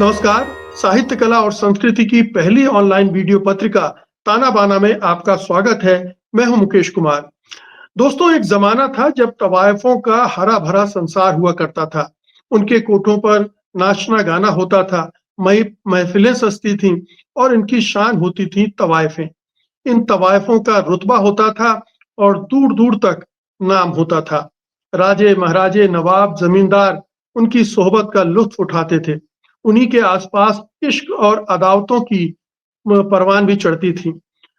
नमस्कार। साहित्य कला और संस्कृति की पहली ऑनलाइन वीडियो पत्रिका ताना बाना में आपका स्वागत है। मैं हूं मुकेश कुमार। दोस्तों, एक जमाना था जब तवायफों का हरा भरा संसार हुआ करता था। उनके कोठों पर नाचना गाना होता था, महफिलें सजती थीं और इनकी शान होती थी तवायफें। इन तवायफों का रुतबा होता था और दूर दूर तक नाम होता था। राजे महाराजे नवाब जमींदार उनकी सोहबत का लुत्फ उठाते थे। उन्हीं के आसपास इश्क और अदावतों की परवान भी चढ़ती थी।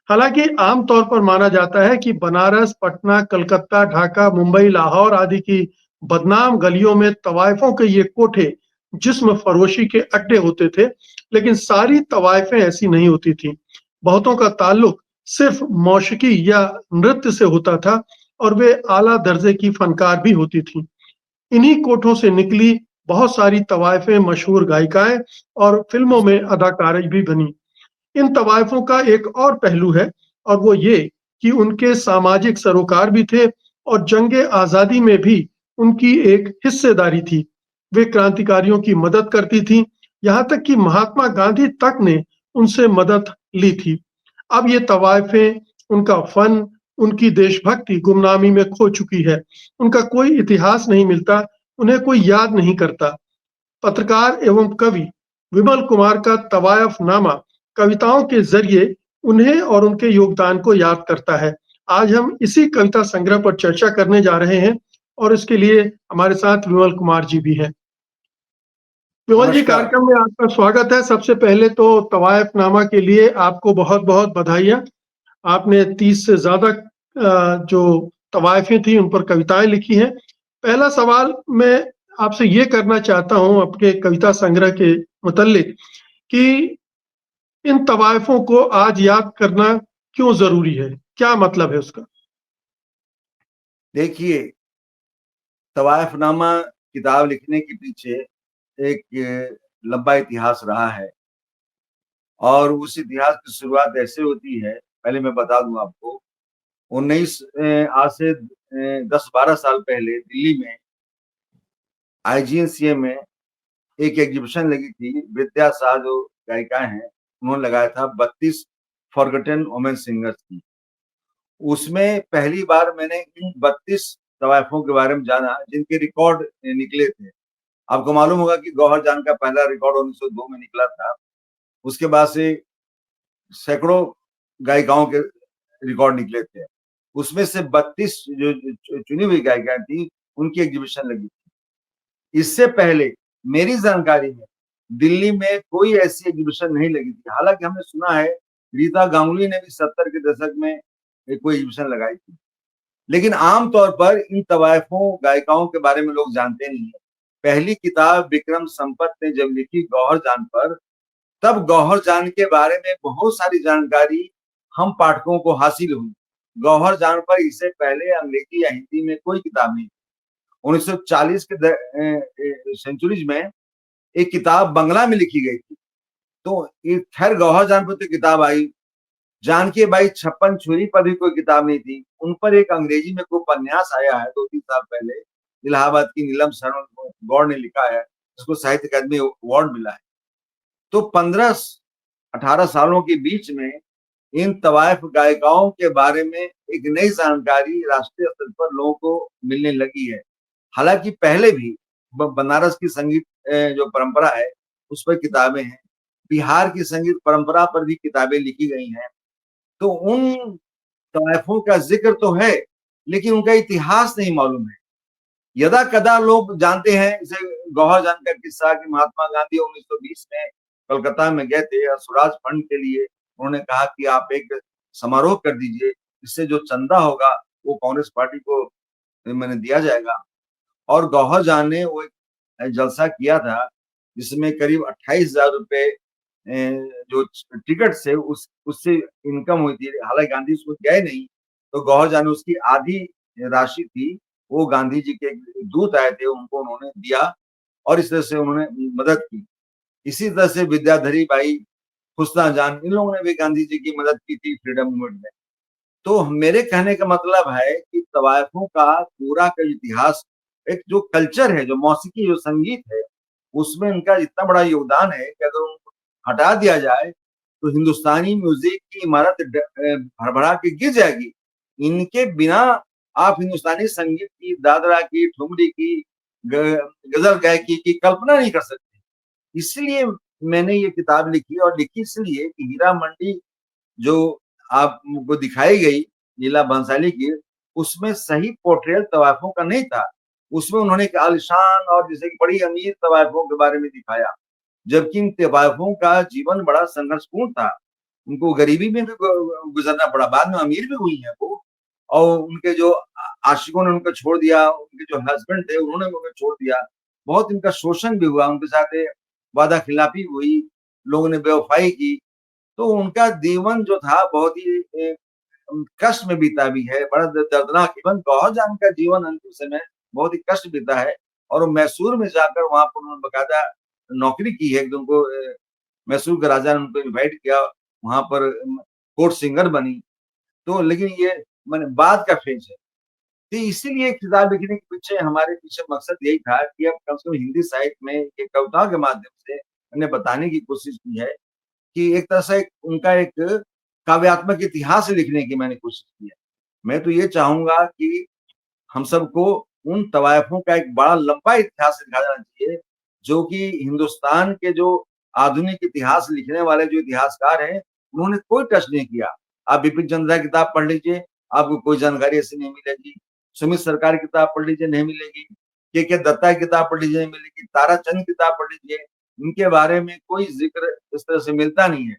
हालांकि आम तौर पर माना जाता है कि बनारस, पटना, कलकत्ता, ढाका, मुंबई, लाहौर आदि की बदनाम गलियों में तवायफों के ये कोठे जिस्म फरोशी के अड्डे होते थे, लेकिन सारी तवायफें ऐसी नहीं होती थीं। बहुतों का ताल्लुक सिर्फ मौशिकी या नृत्य से होता था और वे आला दर्जे की फनकार भी होती थीं। इन्हीं कोठों से निकली बहुत सारी तवायफें मशहूर गायिकाएं और फिल्मों में अदाकारें भी बनी। इन तवायफों का एक और पहलू है और वो ये कि उनके सामाजिक सरोकार भी थे और जंगे आजादी में भी उनकी एक हिस्सेदारी थी। वे क्रांतिकारियों की मदद करती थी, यहाँ तक कि महात्मा गांधी तक ने उनसे मदद ली थी। अब ये तवायफें, उनका फन, उनकी देशभक्ति गुमनामी में खो चुकी है। उनका कोई इतिहास नहीं मिलता, उन्हें कोई याद नहीं करता। पत्रकार एवं कवि विमल कुमार का तवायफनामा कविताओं के जरिए उन्हें और उनके योगदान को याद करता है। आज हम इसी कविता संग्रह पर चर्चा करने जा रहे हैं और इसके लिए हमारे साथ विमल कुमार जी भी हैं। विमल जी, नमस्कार। कार्यक्रम में आपका स्वागत है। सबसे पहले तो तवायफनामा के लिए आपको बहुत-बहुत बधाइयाँ। आपने 30 से ज्यादा जो तवायफें थी उन पर कविताएं लिखी हैं। पहला सवाल मैं आपसे ये करना चाहता हूं आपके कविता संग्रह के मुतल्लिक कि इन तवायफों को आज याद करना क्यों जरूरी है? क्या मतलब है उसका? देखिए, तवायफनामा किताब लिखने के पीछे एक लंबा इतिहास रहा है और उस इतिहास की शुरुआत ऐसे होती है, पहले मैं बता दूं आपको। 19 आज से 10-12 साल पहले दिल्ली में आईजीएनसीए में एक एग्जीबिशन लगी थी। विद्या शाह जो गायिका हैं, उन्होंने लगाया था 32 फॉरगॉटन वुमेन सिंगर्स की। उसमें पहली बार मैंने इन 32 तवायफों के बारे में जाना जिनके रिकॉर्ड निकले थे। आपको मालूम होगा कि गौहर जान का पहला रिकॉर्ड 1902 में निकला था। उसके बाद से सैकड़ों गायिकाओं के रिकॉर्ड निकले थे। उसमें से 32 जो चुनी हुई गायिकाएं थी, उनकी एग्जीबिशन लगी थी। इससे पहले मेरी जानकारी में दिल्ली में कोई ऐसी एग्जीबिशन नहीं लगी थी। हालांकि हमने सुना है रीता गांगुली ने भी 70 के दशक में कोई एग्जीबिशन लगाई थी, लेकिन आमतौर पर इन तवायफों गायिकाओं के बारे में लोग जानते नहीं है। पहली किताब विक्रम संपत ने जब लिखी गौहर जान पर, तब गौहर जान के बारे में बहुत सारी जानकारी हम पाठकों को हासिल हुई। गौहर जान पर इससे पहले अंग्रेजी या हिंदी में कोई किताब नहीं। 1940 के सेंचुरीज में एक किताब बंगला में लिखी गई थी, तो खैर गौहर जान पर तो किताब आई। जानकी बाई छप्पन छुरी पर भी कोई किताब नहीं थी। उन पर एक अंग्रेजी में कोई उपन्यास आया है 2-3 साल पहले, इलाहाबाद की नीलम शरण गौड़ ने लिखा है, जिसको साहित्य अकादमी अवार्ड मिला है। तो 15-18 सालों के बीच में इन तवायफ गायिकाओं के बारे में एक नई जानकारी राष्ट्रीय स्तर पर लोगों को मिलने लगी है। हालांकि पहले भी बनारस की संगीत जो परंपरा है उस पर किताबें हैं, बिहार की संगीत परंपरा पर भी किताबें लिखी गई हैं। तो उन तवायफों का जिक्र तो है, लेकिन उनका इतिहास नहीं मालूम है। यदा कदा लोग जानते हैं, जैसे गौहर जान का किस्सा कि महात्मा गांधी 1920 में कलकत्ता में गए थे और स्वराज फंड के लिए उन्होंने कहा कि आप एक समारोह कर दीजिए, इससे जो चंदा होगा वो कांग्रेस पार्टी को मैंने दिया जाएगा। और गौहर जान ने वो एक जलसा किया था जिसमें करीब 28,000 रुपए जो टिकट से उससे इनकम हुई थी। हालांकि गांधी उसको गए नहीं, तो गौहर जान ने उसकी आधी राशि थी वो गांधी जी के दूत आए थे, उनको उन्होंने दिया और इस तरह से उन्होंने मदद की। इसी तरह से विद्याधरी बाई, हुस्ना जान, इन लोगों ने भी गांधी जी की मदद की थी फ्रीडम मूवमेंट में। तो मेरे कहने का मतलब है कि तवायफों का पूरा का इतिहास, एक जो कल्चर है, जो मौसीकी, जो संगीत है, उसमें इनका इतना बड़ा योगदान है कि अगर उनको हटा दिया जाए तो हिंदुस्तानी म्यूजिक की इमारत भड़बड़ा के गिर जाएगी। इनके बिना आप हिंदुस्तानी संगीत की, दादरा की, ठुमरी की, गजल गायकी की कल्पना नहीं कर सकते। इसलिए मैंने ये किताब लिखी, और लिखी इसलिए कि हीरा मंडी जो आपको दिखाई गई लीला भंसाली की, उसमें सही पोर्ट्रेयल तवायफों का नहीं था। उसमें उन्होंने एक आलिशान और जैसे कि बड़ी अमीर तवायफों के बारे में दिखाया, जबकि इन तवायफों का जीवन बड़ा संघर्षपूर्ण था। उनको गरीबी में भी गुजरना पड़ा, बाद में अमीर भी हुई है वो, और उनके जो आशिकों ने उनको छोड़ दिया, उनके जो हस्बैंड थे उन्होंने उनको छोड़ दिया, बहुत इनका शोषण भी हुआ, उनके साथ वादा खिलाफी हुई, लोगों ने बेवफाई की। तो उनका जीवन जो था बहुत ही कष्ट में बीता भी है, बड़ा दर्दनाक। इवन गौहर जान का जीवन अंतिम समय बहुत ही कष्ट बीता है, और वो मैसूर में जाकर वहां पर उन्होंने बकायदा नौकरी की है। उनको मैसूर के राजा ने उनको इन्वाइट किया, वहां पर कोर्ट सिंगर बनी। तो लेकिन ये मैंने बाद का फेज है। तो इसीलिए किताब लिखने के पीछे हमारे पीछे मकसद यही था कि अब कम से कम हिंदी साहित्य में ये कविताओं के माध्यम से हमने बताने की कोशिश की है कि एक तरह से उनका एक काव्यात्मक इतिहास लिखने की मैंने कोशिश की है। मैं तो ये चाहूंगा कि हम सबको उन तवायफों का एक बड़ा लंबा इतिहास लिखा जाना चाहिए, जो कि हिंदुस्तान के जो आधुनिक इतिहास लिखने वाले जो इतिहासकार हैं, उन्होंने कोई टच नहीं किया। आप बिपिन चंद्रा की किताब पढ़ लीजिए, आपको कोई जानकारी ऐसी नहीं मिलेगी। सुमित सरकार की किताब पढ़ लीजिए, नहीं मिलेगी। के दत्ता की किताब पढ़ लीजिए, नहीं मिलेगी। ताराचंद की किताब पढ़ लीजिए, इनके बारे में कोई जिक्र इस तरह से मिलता नहीं है।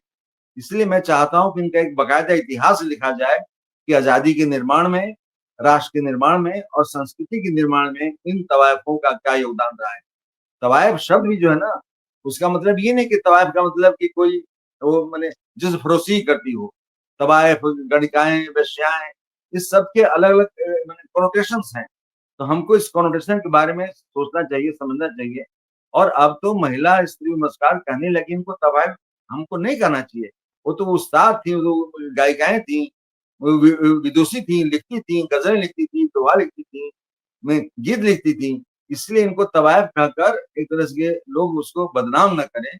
इसलिए मैं चाहता हूँ कि इनका एक बाकायदा इतिहास लिखा जाए कि आजादी के निर्माण में, राष्ट्र के निर्माण में और संस्कृति के निर्माण में इन तवायफों का क्या योगदान रहा है। तवायफ शब्द भी जो है ना, उसका मतलब ये नहीं कि तवायफ का मतलब कि कोई वो मैंने जिस फरोशी करती हो। तवायफ, गणिकाएं, वेश्याएं, इस सब के अलग अलग मैंने कॉनोटेशंस हैं। तो हमको इस कॉनोटेशन के बारे में सोचना चाहिए, समझना चाहिए। और अब तो महिला स्त्री नमस्कार कहने लगी, इनको तवायफ हमको नहीं कहना चाहिए। वो तो उस्ताद थी, वो गायिकाएं थी, विदुषी थी, लिखती थी, गजलें लिखती थी, दोहा लिखती थी, में गीत लिखती थी। इसलिए इनको तवायफ कहकर एक तरह से लोग उसको बदनाम न करें।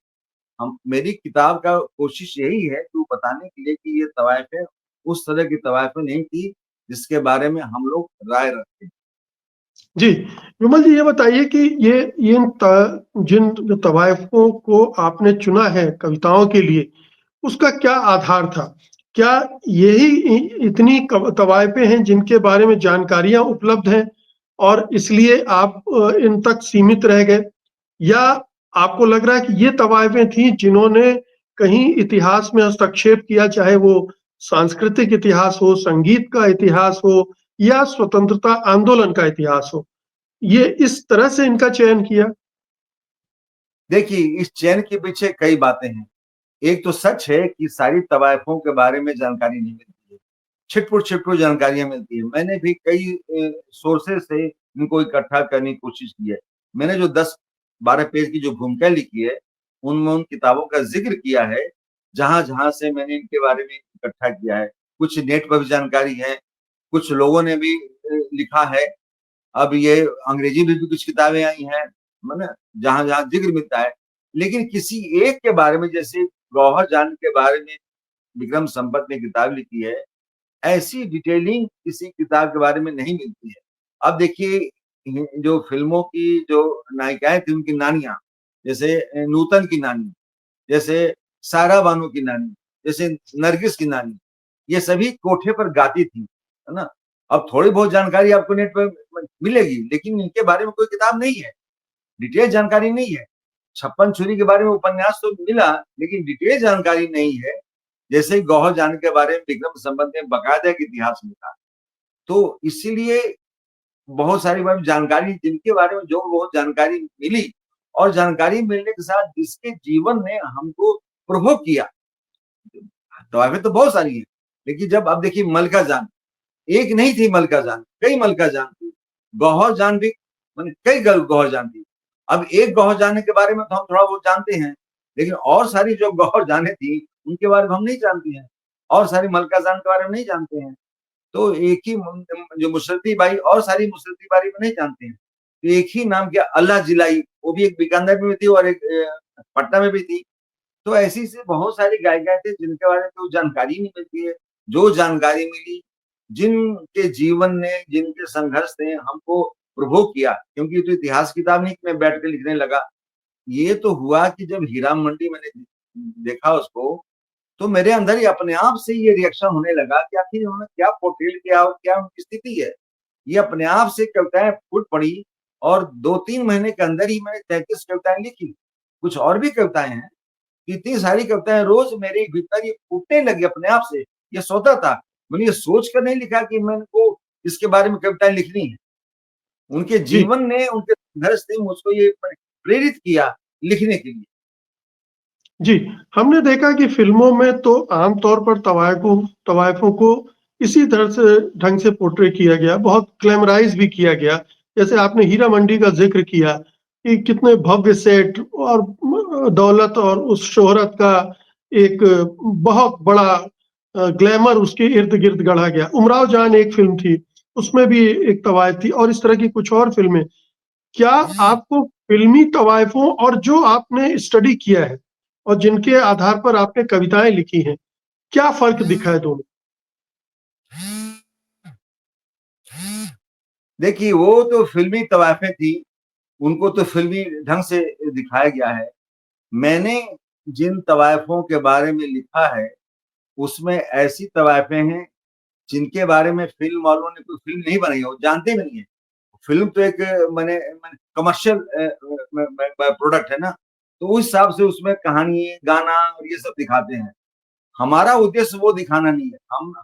हम मेरी किताब का कोशिश यही है कि वो बताने के लिए कि ये तवायफें उस तरह की तवायफें नहीं थी जिसके बारे में हम लोग राय रखते हैं। जी, विमल जी ये बताइए कि ये जिन तवायफों को आपने चुना है कविताओं के लिए, उसका क्या आधार था? क्या यही इतनी तवायफें हैं जिनके बारे में जानकारियां उपलब्ध हैं और इसलिए आप इन तक सीमित रह गए, या आपको लग रहा है कि ये तवायफें थी जिन्होंने कहीं इतिहास में हस्तक्षेप किया, चाहे वो सांस्कृतिक इतिहास हो, संगीत का इतिहास हो या स्वतंत्रता आंदोलन का इतिहास हो, ये इस तरह से इनका चयन किया? देखिए, इस चयन के पीछे कई बातें हैं। एक तो सच है कि सारी तवायफों के बारे में जानकारी नहीं मिलती है, छिटपुट जानकारियां मिलती है। मैंने भी कई सोर्सेस से इनको इकट्ठा करने की कोशिश की है। मैंने जो 10-12 पेज की जो भूमिका लिखी है, उनमें उन किताबों का जिक्र किया है जहां जहां से मैंने इनके बारे में इकट्ठा किया है। कुछ नेट पर भी जानकारी है, कुछ लोगों ने भी लिखा है। अब ये अंग्रेजी में भी कुछ किताबें आई हैं, है ना, जहां जहां जिक्र मिलता है। लेकिन किसी एक के बारे में, जैसे गौहर जान के बारे में विक्रम संपत ने किताब लिखी है, ऐसी डिटेलिंग किसी किताब के बारे में नहीं मिलती है। अब देखिए, जो फिल्मों की जो नायिकाएं थी, उनकी नानियां, जैसे नूतन की नानी, जैसे सारा बानो की नानी, जैसे नरगिस की नानी, ये सभी कोठे पर गाती थी, है ना। अब थोड़ी बहुत जानकारी आपको नेट पर मिलेगी, लेकिन इनके बारे में कोई किताब नहीं है, डिटेल जानकारी नहीं है। छप्पन छुरी के बारे में उपन्यास तो मिला, लेकिन डिटेल जानकारी नहीं है। जैसे ही गौहर जान के बारे में विक्रम संपत ने बाकायदा एक इतिहास लिखा। तो इसीलिए बहुत सारी बार जानकारी, जिनके बारे में जो बहुत जानकारी मिली, और जानकारी मिलने के साथ जिसके जीवन ने हमको प्रभुत्व किया, दवाएं तो बहुत सारी हैं। लेकिन जब अब देखिए मलका जान, एक नहीं थी मलका जान, कई मलका जान थी। गौहर जान भी मैंने कई गौहर जान थी। अब एक गौहर जान के बारे में तो हम थोड़ा बहुत जानते हैं, लेकिन और सारी जो गौहर जाने थी उनके बारे में हम नहीं जानते हैं, और सारी मलका जान के बारे में नहीं जानते हैं। तो एक ही जो मुसरती बाई और सारी मुसरती बारी में नहीं जानते हैं। तो एक ही नाम क्या, अल्लाह जिलाई, वो भी एक बीकानेर में थी और एक पटना में भी थी। तो ऐसी से बहुत सारी गायिकाएं थी जिनके बारे में तो जानकारी नहीं मिलती है। जो जानकारी मिली, जिनके जीवन ने, जिनके संघर्ष ने हमको प्रभोग किया, क्योंकि तो इतिहास किताब नहीं कि मैं बैठ के लिखने लगा। ये तो हुआ कि जब हीरा मंडी मैंने देखा उसको, तो मेरे अंदर ही अपने आप से ये रिएक्शन होने लगा कि आखिर इन्होंने क्या पोर्ट्रेल किया और क्या उनकी स्थिति है। ये अपने आप से कविताएं फूट पड़ी और 2-3 महीने के अंदर ही मैंने 33 कविताएं लिखी। कुछ और भी कविताएं हैं, इतनी सारी कविताएं रोज मेरे भीतर ये फूटने लगी अपने आप से। ये सोता था, मैंने ये सोच कर नहीं लिखा कि मैंने को इसके बारे में कविताएं लिखनी है। उनके जी, जीवन ने, उनके संघर्ष ने मुझको ये प्रेरित किया लिखने के लिए। जी। हमने देखा कि फ़िल्मों में तो आम तौर पर तवायफ़ों को इसी तरह से ढंग से पोर्ट्रे किया गया, बहुत ग्लैमराइज़ भी किया गया। जैसे आपने हीरा मंडी का ज़िक्र किया कि कितने भव्य सेट और दौलत और उस शोहरत का एक बहुत बड़ा ग्लैमर उसके इर्द-गिर्द गढ़ा गया। उमराव जान एक फ़िल्म थी, उसमें भी एक तवायफ़ थी और इस तरह की कुछ और फ़िल्में। क्या आपको फ़िल्मी तवाइफ़ों और जो आपने स्टडी किया है और जिनके आधार पर आपने कविताएँ लिखी हैं, क्या फ़र्क दिखा है दोनों? देखिए, वो तो फ़िल्मी तवायफ़ें थी, उनको तो फ़िल्मी ढंग से दिखाया गया है। मैंने जिन तवायफ़ों के बारे में लिखा है, उसमें ऐसी तवायफ़ें हैं, जिनके बारे में फ़िल्म वालों ने कोई फ़िल्म नहीं बनाई है, वो जानते भी नहीं है। फ़िल्म तो एक माने कमर्शियल प्रोडक्ट है ना, तो उस हिसाब से उसमें कहानी, गाना और ये सब दिखाते हैं। हमारा उद्देश्य वो दिखाना नहीं है।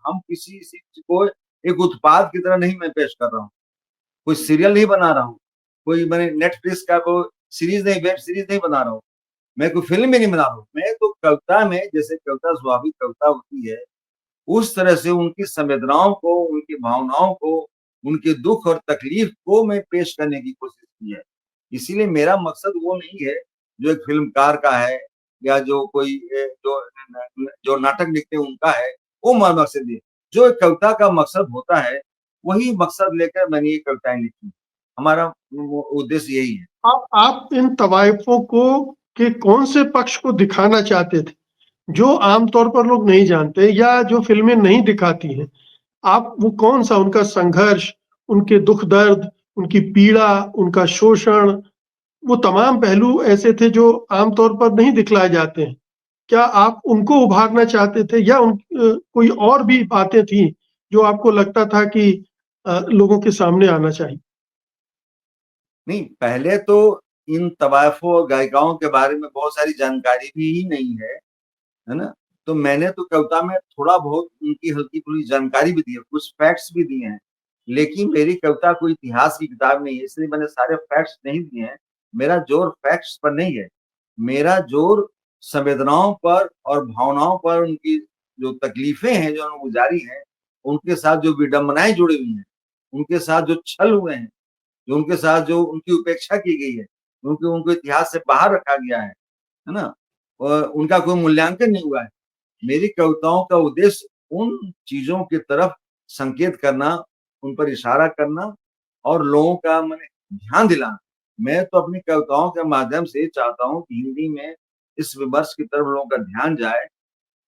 हम किसी चीज़ को एक उत्पाद की तरह नहीं मैं पेश कर रहा हूँ। कोई सीरियल नहीं बना रहा हूँ, कोई मैंने नेटफ्लिक्स का वो सीरीज़ नहीं, वेब सीरीज़ नहीं बना रहा हूँ। मैं कोई फ़िल्म भी नहीं बना रहा हूँ। मैं तो कविता में, जैसे कविता स्वाभाविक कविता होती है, उस तरह से उनकी संवेदनाओं को, उनकी भावनाओं को, उनके दुःख और तकलीफ को मैं पेश करने की कोशिश की है। इसीलिए मेरा मकसद वो नहीं है, जो एक फ़िल्मकार का है या जो कोई जो नाटक लिखते हैं उनका है, वो मकसद है। जो एक कविता का मकसद होता है, वही मकसद लेकर मैंने ये कविताएँ लिखी। हमारा उद्देश्य यही है। आप इन तवाइफ़ों को के कौन-से पक्ष को दिखाना चाहते थे, जो आम तौर पर लोग नहीं जानते या जो फ़िल्में नहीं दिखाती हैं? आप वो कौन-सा उनका संघर्ष, उनके दुःख-दर्द, उनकी पीड़ा, उनका शोषण, वो तमाम पहलू ऐसे थे जो आम तौर पर नहीं दिखलाए जाते हैं। क्या आप उनको उभारना चाहते थे या कोई और भी बातें थी जो आपको लगता था कि लोगों के सामने आना चाहिए? नहीं, पहले तो इन तवायफ़ों और गायिकाओं के बारे में बहुत सारी जानकारी भी ही नहीं है ना? तो मैंने तो कविता में थोड़ा-बहुत उनकी हल्की-फुल्की जानकारी भी दी है, कुछ फैक्ट्स भी दिए हैं। लेकिन मेरी कविता कोई इतिहास की किताब नहीं है, इसलिए मैंने सारे फैक्ट्स नहीं दिए हैं। मेरा ज़ोर फैक्ट्स पर नहीं है, मेरा ज़ोर संवेदनाओं पर और भावनाओं पर, उनकी जो तकलीफ़ें हैं, जो उन्होंने गुज़ारी हैं, उनके साथ जो विडंबनाएँ जुड़ी हुई हैं, उनके साथ जो छल हुए हैं, जो उनके साथ जो उनकी उपेक्षा की गई है, उनको उनको इतिहास से बाहर रखा गया है ना? उनका कोई मूल्यांकन नहीं हुआ है। मेरी कविताओं का उद्देश्य उन चीज़ों की तरफ संकेत करना, उन पर इशारा करना और लोगों का माने ध्यान दिलाना। मैं तो अपनी कविताओं के माध्यम से चाहता हूँ कि हिंदी में इस विमर्श की तरफ लोगों का ध्यान जाए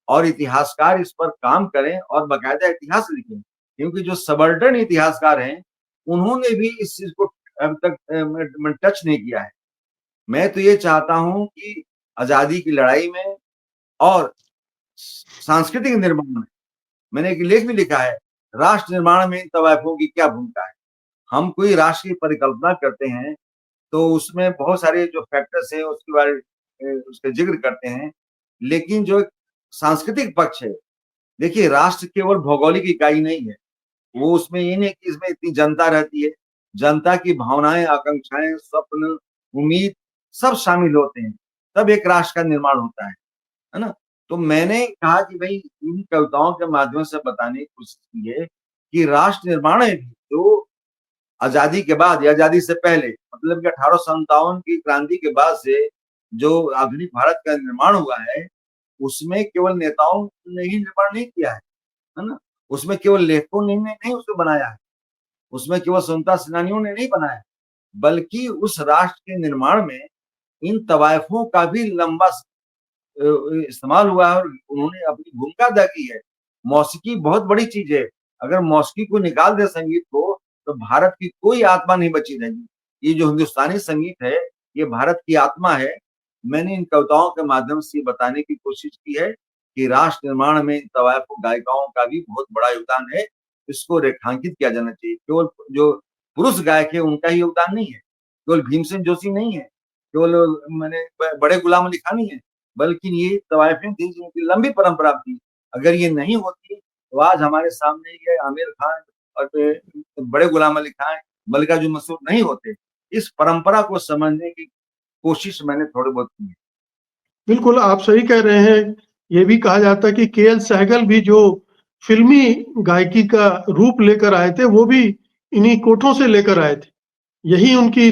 और इतिहासकार इस पर काम करें और बाकायदा इतिहास लिखें। क्योंकि जो सबल्टन इतिहासकार हैं, उन्होंने भी इस चीज़ को अब तक म टच नहीं किया है। मैं तो ये चाहता हूँ कि आज़ादी की लड़ाई में और सांस्कृतिक निर्माण में, मैंने एक लेख भी लिखा है, राष्ट्र निर्माण में इन तवायफ़ों की क्या भूमिका है? हम कोई राष्ट्र की परिकल्पना करते हैं, तो उसमें बहुत सारे जो फैक्टर्स हैं उसके बारे उसका ज़िक्र करते हैं। लेकिन जो एक सांस्कृतिक पक्ष है, देखिए राष्ट्र केवल भौगोलिक इकाई नहीं है। वो उसमें ये नहीं है कि इसमें इतनी जनता रहती है। जनता की भावनाएँ, आकांक्षाएँ, स्वप्न, उम्मीद सब शामिल होते हैं, तब एक राष्ट्र का निर्माण होता है ना? तो मैंने कहा कि भई इन कविताओं के माध्यम से बताने की कोशिश की है कि राष्ट्र निर्माण है भी जो आज़ादी के बाद या आज़ादी से पहले, मतलब कि 1857 की क्रांति के बाद से जो आधुनिक भारत का निर्माण हुआ है, उसमें केवल नेताओं ने ही निर्माण नहीं किया है ना? उसमें केवल लेखकों ने नहीं नहीं उसको बनाया है, उसमें केवल स्वतंत्रता सेनानियों ने नहीं बनाया है, बल्कि उस राष्ट्र के निर्माण में इन तवायफों का भी लंबा इस्तेमाल हुआ है और उन्होंने अपनी भूमिका अदा की है। मौसीकी बहुत बड़ी चीज है। अगर मौसीकी को निकाल दे संगीत को, तो भारत की कोई आत्मा नहीं बची रहेगी। ये जो हिंदुस्तानी संगीत है, ये भारत की आत्मा है। मैंने इन कविताओं के माध्यम से बताने की कोशिश की है कि राष्ट्र निर्माण में इन तवायफों गायिकाओं का भी बहुत बड़ा योगदान है। इसको रेखांकित किया जाना चाहिए। केवल जो पुरुष गायक है उनका ही योगदान नहीं है, केवल भीमसेन जोशी नहीं है, केवल मैंने बड़े गुलाम अली खान नहीं है, बल्कि ये तवायफें थी जिनकी लंबी परंपरा थी। अगर ये नहीं होती तो आज हमारे सामने ये आमिर खान और बड़े गुलाम अली खान, मल्लिका जो मशहूर नहीं होते। इस परंपरा को समझने की कोशिश मैंने थोड़ी बहुत की है। बिल्कुल, आप सही कह रहे हैं। ये भी कहा जाता है कि के.एल. सहगल भी जो फ़िल्मी गायकी का रूप लेकर आए थे, वो भी इन्हीं कोठों से लेकर आए थे। यही उनकी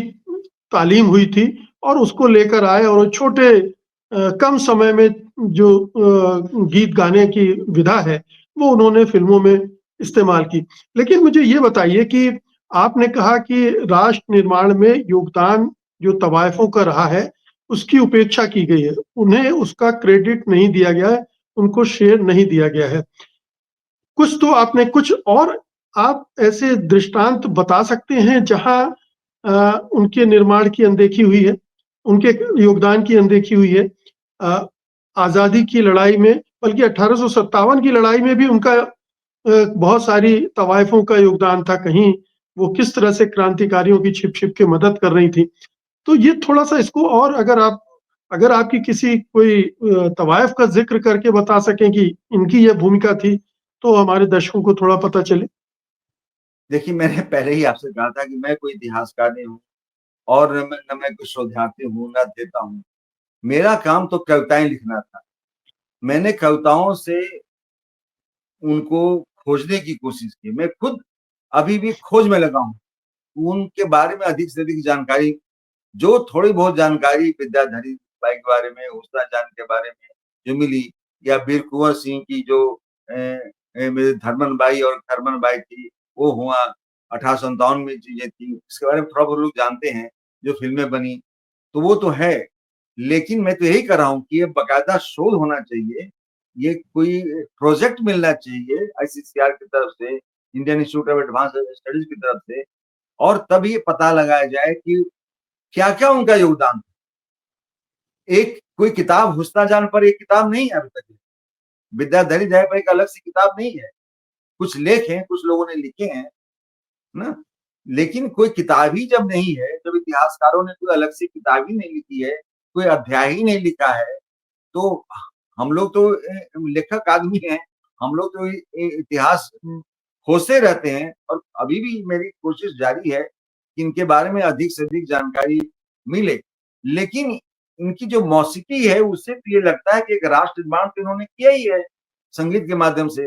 तालीम हुई थी और उसको लेकर आए और छोटे कम समय में जो गीत गाने की विधा है, वो उन्होंने फ़िल्मों में इस्तेमाल की। लेकिन मुझे ये बताइए कि आपने कहा कि राष्ट्र निर्माण में योगदान जो तवायफों का रहा है, उसकी उपेक्षा की गई है। उन्हें उसका क्रेडिट नहीं दिया गया है, उनको श्रेय नहीं दिया गया है। कुछ तो आपने कुछ और आप ऐसे दृष्टांत बता सकते हैं जहाँ उनके निर्माण की अनदेखी हुई है, उनके योगदान की अनदेखी हुई है। आज़ादी की लड़ाई में बल्कि 1857 की लड़ाई में भी उनका बहुत सारी तवाइफों का योगदान था। कहीं वो किस तरह से क्रांतिकारियों की छिप-छिप के मदद कर रही थी। तो ये थोड़ा-सा इसको और अगर आपकी किसी कोई तवाइफ का ज़िक्र करके बता सकें कि इनकी ये भूमिका थी, तो हमारे दर्शकों को थोड़ा पता चले। देखिए, मैंने पहले ही आपसे कहा था कि मैं कोई इतिहासकार नहीं हूँ और न मैं कोई शोधार्थी हूँ, ना देता हूँ। मेरा काम तो कविताएँ लिखना था। मैंने कविताओं से उनको खोजने की कोशिश की। मैं खुद अभी भी खोज में लगा हूँ। उनके बारे में अधिक से अधिक जानकारी, जो थोड़ी बहुत जानकारी विद्याधरी बाई के बारे में, उषा जान के बारे में जो मिली, या वीर कुंवर सिंह की जो मेरे धर्मन बाई और खरमन बाई थी, वो हुआ 1857 में चीजें थी। इसके बारे में थोड़ा बहुत लोग जानते हैं, जो फ़िल्में बनी, तो वो तो है। लेकिन मैं तो यही कर रहा हूँ कि ये बाकायदा शोध होना चाहिए, ये कोई प्रोजेक्ट मिलना चाहिए आईसीसीआर की तरफ से, Indian institute of advance studies की तरफ से, और तब ये पता लगाया जाए कि क्या-क्या उनका योगदान था। एक कोई किताब हुस्ना जान पर एक किताब नहीं है अभी तक। विद्याधरी दया पर एक अलग से किताब नहीं है। कुछ लेख हैं, कुछ लोगों ने लिखे हैं, ना? लेकिन कोई किताब ही जब नहीं है, जब इतिहासकारों ने कोई अलग से किताब ही नहीं लिखी है, कोई अध्याय ही नहीं लिखा है, तो हम लोग तो लेखक आदमी हैं, हम लोग तो इतिहास खोजते रहते हैं और अभी भी मेरी कोशिश जारी है कि इनके बारे में अधिक से अधिक जानकारी मिले। लेकिन इनकी जो मौसीकी है, उससे तो ये लगता है कि एक राष्ट्र निर्माण तो इन्होंने किया ही है, संगीत के माध्यम से,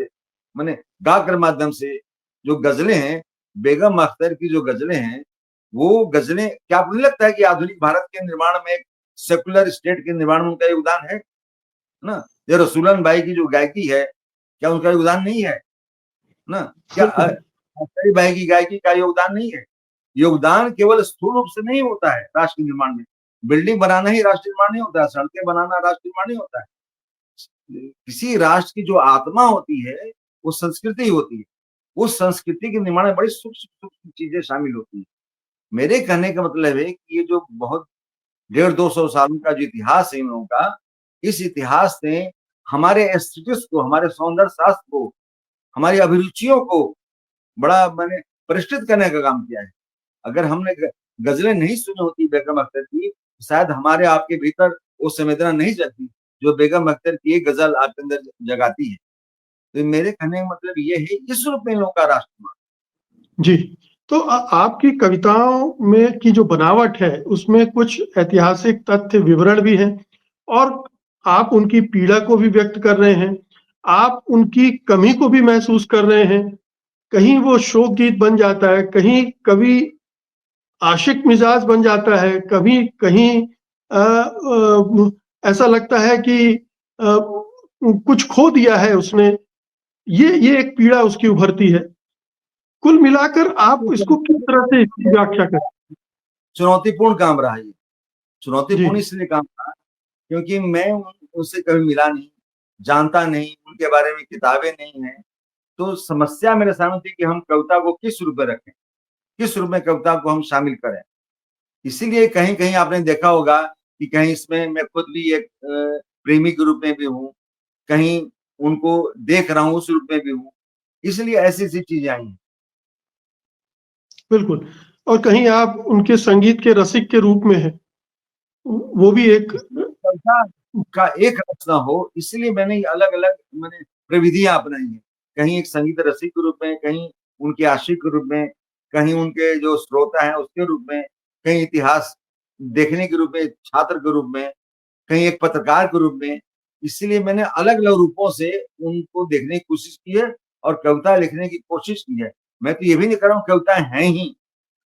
माने गाकर माध्यम से। जो गज़लें हैं, बेगम अख्तर की जो गज़लें हैं, वो गज़लें, क्या आपको नहीं लगता है कि आधुनिक भारत के निर्माण में, एक सेक्युलर स्टेट के निर्माण में उनका योगदान है? ना? ये रसूलन बाई की जो गायकी है, क्या उनका योगदान नहीं है? ना? क्या बिल्कुल। अंतरी बाई की गायकी का योगदान नहीं है? योगदान केवल स्थूल रूप से नहीं होता है राष्ट्र निर्माण में। बिल्डिंग बनाना ही राष्ट्र निर्माण नहीं होता है, सड़कें बनाना राष्ट्र निर्माण नहीं होता है। किसी राष्ट्र की जो आत्मा होती है, वो संस्कृति होती है। उस संस्कृति के निर्माण में बड़ी सूक्ष्म-सूक्ष्म चीज़ें शामिल होती हैं। मेरे कहने का मतलब है कि ये जो बहुत 150-200 सालों का जो इतिहास है इन लोगों का, इस इतिहास ने हमारे एस्थेटिक्स को, हमारे सौंदर्य शास्त्र को, हमारी अभिरुचियों को बड़ा माने परिष्कृत करने का काम किया है। अगर हमने गज़लें नहीं सुनी होती बेगम अख्तर की, शायद हमारे आपके भीतर वो संवेदना नहीं जगती, जो बेगम अख्तर की एक गज़ल आपके अंदर जगाती है। तो मेरे कहने का मतलब ये है, इस रूप में इन लोगों का राष्ट्रमान। जी, तो आपकी कविताओं में की जो बनावट है, उसमें कुछ ऐतिहासिक तथ्य विवरण भी हैं और आप उनकी पीड़ा को भी व्यक्त कर रहे हैं। आप उनकी कमी को भी महसूस कर रहे हैं। कहीं वो शोक गीत बन जाता है, कहीं कभी आशिक मिजाज बन जाता है, कभी कहीं ऐसा लगता है कि कुछ खो दिया है उसने। ये एक पीड़ा उसकी उभरती है। कुल मिलाकर आप इसको किस तरह से इसकी व्याख्या करें? चुनौतीपूर्ण काम रहा ये। जी। चुनौतीपूर्ण इसलिए काम था क्योंकि मैं उनसे कभी मिला नहीं, जानता नहीं, उनके बारे में किताबें नहीं हैं। तो समस्या मेरे सामने थी कि हम कविता को किस रूप में रखें, किस रूप में कविता को हम शामिल करें। इसीलिए कहीं-कहीं आपने देखा होगा कि कहीं इसमें मैं खुद भी एक प्रेमी के रूप में भी हूँ, कहीं उनको देख रहा हूँ उस रूप में भी हूँ। इसलिए ऐसी-ऐसी चीज़ें आई हैं। बिल्कुल। और कहीं आप उनके संगीत के रसिक के रूप में हैं। वो भी एक कविता का एक रस ना हो, इसलिए मैंने अलग-अलग मैंने प्रविधियाँ अपनाई हैं। कहीं एक संगीत रसिक के रूप में, कहीं उनके आशिक के रूप में, कहीं उनके जो श्रोता हैं उसके रूप में, कहीं इतिहास देखने के रूप में, छात्र के रूप में, कहीं एक पत्रकार के रूप में। इसीलिए मैंने अलग-अलग रूपों से उनको देखने की कोशिश की है और कविता लिखने की कोशिश की है। मैं तो ये भी नहीं कह रहा हूँ कविताएँ हैं ही,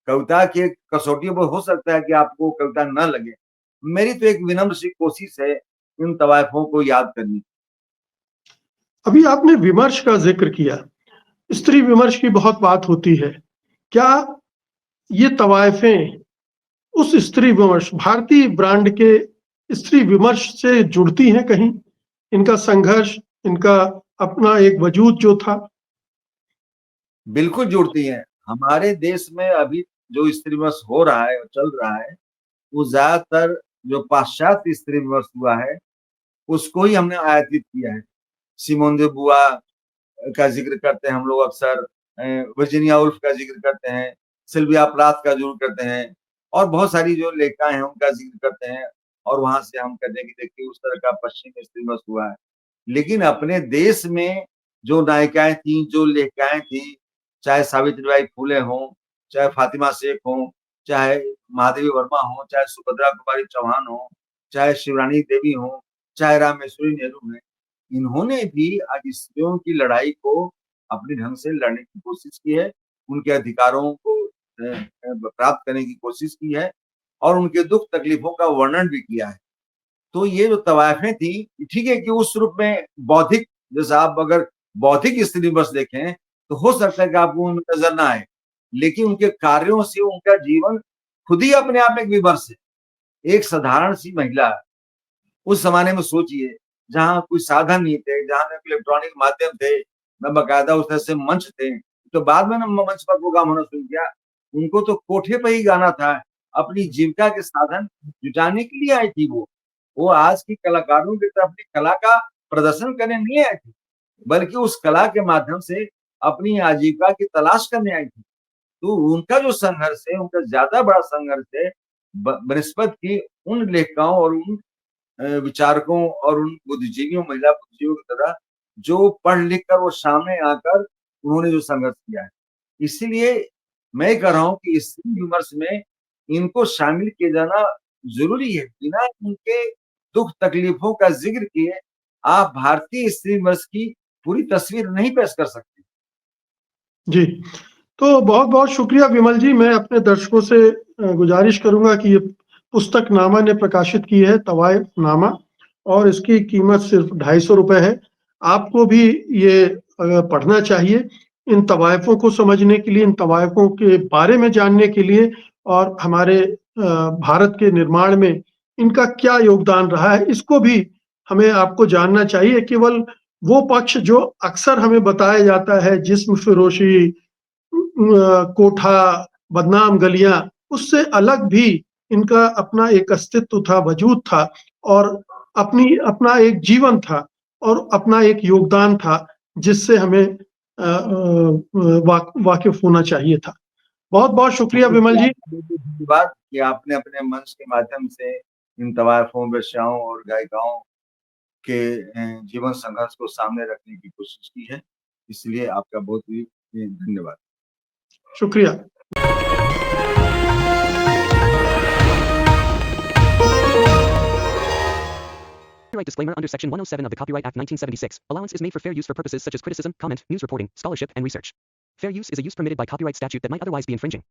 कविता की एक कसौटियों पर हो सकता है कि आपको कविता ना लगे। मेरी तो एक विनम्र सी कोशिश है इन तवायफों को याद करने की। अभी आपने विमर्श का ज़िक्र किया। स्त्री विमर्श की बहुत बात होती है। क्या ये तवायफ़ें उस स्त्री विमर्श भारतीय ब्रांड के स्त्री विमर्श से जुड़ती हैं कहीं? इनका संघर्ष, इनका अपना एक वजूद जो था? बिल्कुल जुड़ती हैं। हमारे देश में अभी जो स्त्री विमर्श हो रहा है और चल रहा है, वो ज़्यादातर जो पाश्चात्य स्त्री विमर्श हुआ है, उसको ही हमने आयातित किया है। सिमोन दे बुआ का ज़िक्र करते हैं हम लोग अक्सर, वर्जीनिया वुल्फ का ज़िक्र करते हैं, सिल्विया प्लाथ का ज़रूर करते हैं और बहुत सारी जो लेखिकाएँ हैं उनका ज़िक्र करते हैं और वहाँ से हम कहते हैं कि देखिए उस तरह का पश्चिम स्त्री विमर्श हुआ है। लेकिन अपने देश में जो नायिकाएँ थीं, जो लेखिकाएँ थीं, चाहे सावित्रीबाई फुले हों, चाहे फातिमा शेख हों, चाहे महादेवी वर्मा हों, चाहे सुभद्रा कुमारी चौहान हों, चाहे शिवरानी देवी हों, चाहे रामेश्वरी नेहरू हैं, इन्होंने भी आज स्त्रियों की लड़ाई को अपने ढंग से लड़ने की कोशिश की है, उनके अधिकारों को प्राप्त करने की कोशिश की है और उनके दुःख-तकलीफों का वर्णन भी किया है। तो ये जो तवायफ़ें थी, ठीक है कि उस रूप में बौद्धिक, जैसे आप अगर बौद्धिक स्त्री दिवस देखें, तो हो सकता है कि आपको उनमें नज़र ना आए। लेकिन उनके कार्यों से उनका जीवन खुद ही अपने आप में एक विमर्श है। एक साधारण सी महिला, उस ज़माने में सोचिए, जहाँ कोई साधन नहीं थे, जहाँ ना इलेक्ट्रॉनिक माध्यम थे, ना बाकायदा उस तरह से मंच थे। तो बाद में ना मंच पर प्रोग्राम होना शुरू किया। उनको तो कोठे पे ही गाना था, अपनी जीविका के साधन जुटाने के लिए आई थी वो। वो आज की कलाकारों की तरह अपनी कला का प्रदर्शन करने नहीं आई थी, बल्कि उस कला के माध्यम से अपनी आजीविका की तलाश करने आई थी। तो उनका जो संघर्ष है, उनका ज़्यादा बड़ा संघर्ष है बनिस्बत कि उन लेखिकाओं और उन विचारकों और उन बुद्धिजीवियों, महिला बुद्धिजीवियों की तरह जो पढ़ लिख कर वो सामने आकर उन्होंने जो संघर्ष किया है। इसीलिए मैं कह रहा हूँ कि इस विमर्श में इनको शामिल किया जाना ज़रूरी है। बिना इनके दुःख-तकलीफों का ज़िक्र किए आप भारतीय स्त्री विमर्श की पूरी तस्वीर नहीं पेश कर सकते। जी। तो बहुत-बहुत शुक्रिया विमल जी। मैं अपने दर्शकों से गुज़ारिश करूँगा कि ये पुस्तक नामा ने प्रकाशित की है, तवाइफ नामा, और इसकी कीमत सिर्फ़ ₹250 है। आपको भी ये पढ़ना चाहिए, इन तवाइफों को समझने के लिए, इन तवाइफों के बारे में जानने के लिए और हमारे भारत के निर्माण में इनका क्या योगदान रहा है, इसको भी हमें आपको जानना चाहिए। केवल वो पक्ष जो अक्सर हमें बताया जाता है, जिस्म-फ़रोशी, कोठा, बदनाम गलियाँ, उससे अलग भी इनका अपना एक अस्तित्व था, वजूद था और अपना एक जीवन था और अपना एक योगदान था, जिससे हमें वाकिफ़ होना चाहिए था। बहुत-बहुत शुक्रिया विमल जी। आपका बहुत-बहुत धन्यवाद कि आपने अपने मंच के माध्यम से इन तवायफों, वेश्याओं और गायिकाओं के जीवन संघर्ष को सामने रखने की कोशिश की है। इसलिए आपका बहुत ही धन्यवाद। शुक्रिया। Copyright disclaimer under Section 107 of the Copyright Act 1976. Allowance is made for fair use for purposes such as criticism, comment, news reporting, scholarship, and research. Fair use is a use permitted by copyright statute that might otherwise be infringing.